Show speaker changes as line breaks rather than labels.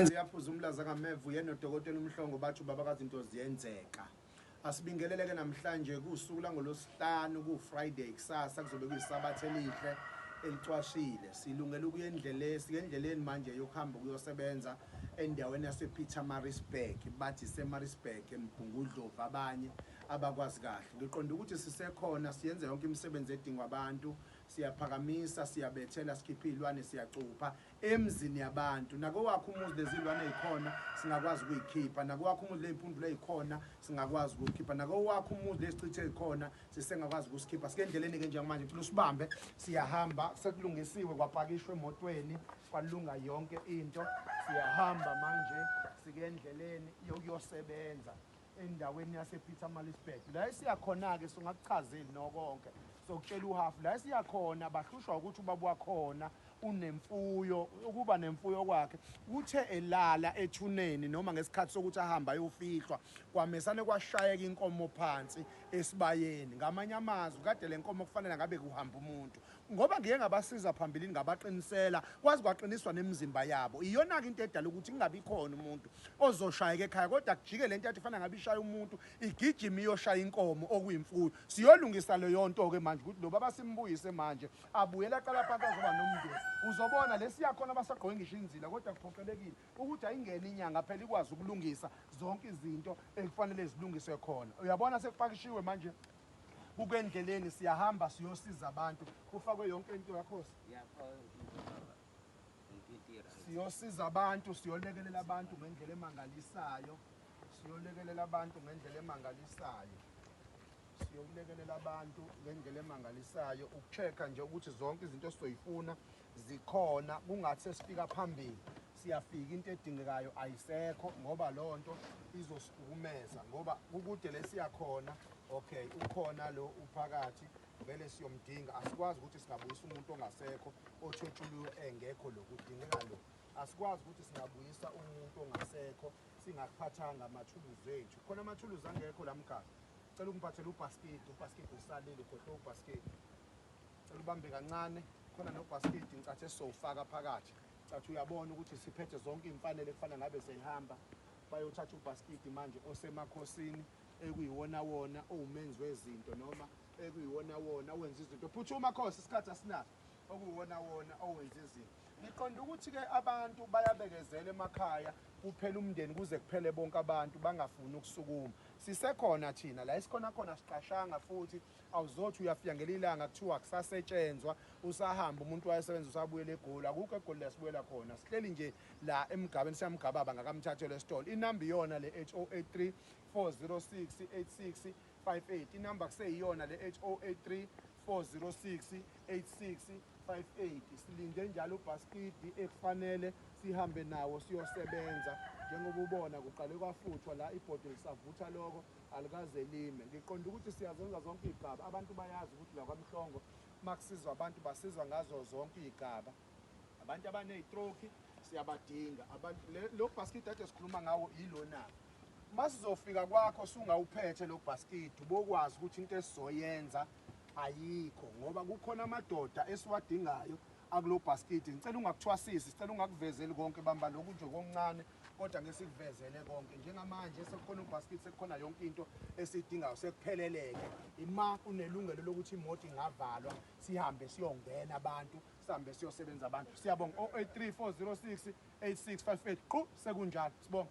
Yaphuza umlaza kaMevu yena nodokotela uMhlongo bathi babakazi into ziyenzeka. Asibingeleleke namhlanje kusuku langolosihlanu ku Friday kusasa kuzobe kuyisabatha elihle elicwashile. Silungela ukuya endleleni manje yokuhamba kuyosebenza endaweni yasePietermaritzburg. Bathi seMaritzburg eMgungundlovu abanye abakwazi kahle. Ngiqonda ukuthi sisekhona siyenza yonke imisebenzi edingwa abantu. Siyaphakamisa, siyabethela, sikhipha izilwane, siyacupha emzini yabantu. Nako wakho umuzi lezilwane ezikhona singakwazi ukuyikhipha. Nako wakho umuzi lezimpundu lezikhona singakwazi ukukhipha. Nako wakho umuzi lesichithe ezikhona sisengakwazi ukusikhipha. Sike endleleni ke njengamanje kulo sibambe siyahamba sekulungisiwe kwapakishwe emotweni kwalunga yonke into. Siyahamba manje sike endleleni yokuyosebenza endaweni yasePietermaritzburg. La esiyakhona ke singakuchazeli nokonke. Sokutshela uhafu la siyakhona bahlushwa ukuthi ubaba wakhona unemfuyo ukuba nemfuyo kwakhe uthe elala ethuneni noma ngesikhathi sokuthi ahamba ayofihlwa kwamesane kwashayeka inkomo phansi esibayeni. Ngamanye amazwi kade le nkomo kufanele ngabe kuhamba umuntu ngoba ngeke ngabasiza phambilini ngabaqinisela kwazi kwaqiniswa nemizimba yabo. Iyona ke into edala ukuthi kungabi khona umuntu ozoshayeka ekhaya kodwa kujike lento yathi fanele ngabe ishaya umuntu igijima iyoshaya inkomo okuyimfuyo. Siyolungisa le yonto ke manje ukuthi lo baba simbuyise manje abuyela aqala phansi azoba nomndeni. Uzobona lesiyakhona basagqoke ngisho inzila kodwa kuphoqelekile ukuthi ayingene inyanga phela ikwazi ukulungisa zonke izinto ekufanele zilungiswe khona. Uyabona sekupakishiwe manje kukwendleleni siyahamba siyosiza abantu kufakwe yonke into yakho siyosiza abantu siyolekelela abantu ngendlela emangalisayo siyolekelela abantu ngendlela emangalisayo siyolekelela abantu ngendlela emangalisayo ukuchecka nje ukuthi zonke izinto esizoyifuna zikhona kungathi sesifika phambili siyafika into edingekayo ayisekho ngoba lonto izosihlukumeza ngoba kukude lesiyakhona. Okay, ukhona lo uphakathi vele siyomdinga asikwazi ukuthi singabuyisa umuntu ongasekho othwethuliwe engekho lokudingeka lo. Asikwazi ukuthi singabuyisa umuntu ongasekho singakuphathanga amathuluzi ethu. Khona amathuluzi angekho la mkhaya. Cela ungiphathele ubasket usalile ukhohle ubasket. Cela ubambe kancane khona nobasket ngicathe sowufaka phakathi. Cathi uyabona ukuthi siphethe zonke imfanele kufanele ngabe seyihamba bayothatha ubasket manje osemakhosini ekuyiwona wona owumenzi wezinto noma ekuyiwona wona owenza izinto phuthuma khosi isikhathi asinaso okuyiwona wona owenza izinto. Ngiqonda ukuthi ke abantu bayabekezela emakhaya kuphela umndeni kuze kuphele bonke abantu bangafuni ukusukuma. Sisekhona thina la isikhona khona siqashanga futhi awuzothi uyafika ngelilanga kuthiwa akusasetshenzwa usahamba umuntu wayesebenza usabuyela eGoli akukho eGoli lasibuyela khona sihleli nje la emgabeni siyamgababa ngakamthathelo esitolo. Inamba iyona le H083 406 8658 inamba kuseyiyona le H083 406 8658. Silinde njalo ubasket ekufanele sihambe nawo siyosebenza njengoba ubona kuqale kwafuthwa la ibhodi lisavutha lokho alikaze lime. Ngiqonda ukuthi siyazenza zonke izigaba abantu bayazi ukuthi la kwaMhlongo makusizwa abantu basizwa ngazo zonke izigaba. Abantu abanezistroke siyabadinga abantu lo basket ade sikhuluma ngawo yilona. Masizofika kwakho sungawuphethe lo basket ubokwazi ukuthi into esizoyenza ayikho ngoba kukhona amadoda esiwadingayo akulo basket. Ngicela ungakuthwasisi sicela ungakuvezeli konke bamba lokhu nje koncane kodwa ngesikuvezele konke njengamanje sekukhona ubasket sekukhona yonke into esidingayo sekupheleleke. Ima unelungelo lokuthi imoto ingavalwa sihambe siyongena abantu sihambe siyosebenza abantu. Siyabonga 083406 8658 qhu sekunjalo sibonga.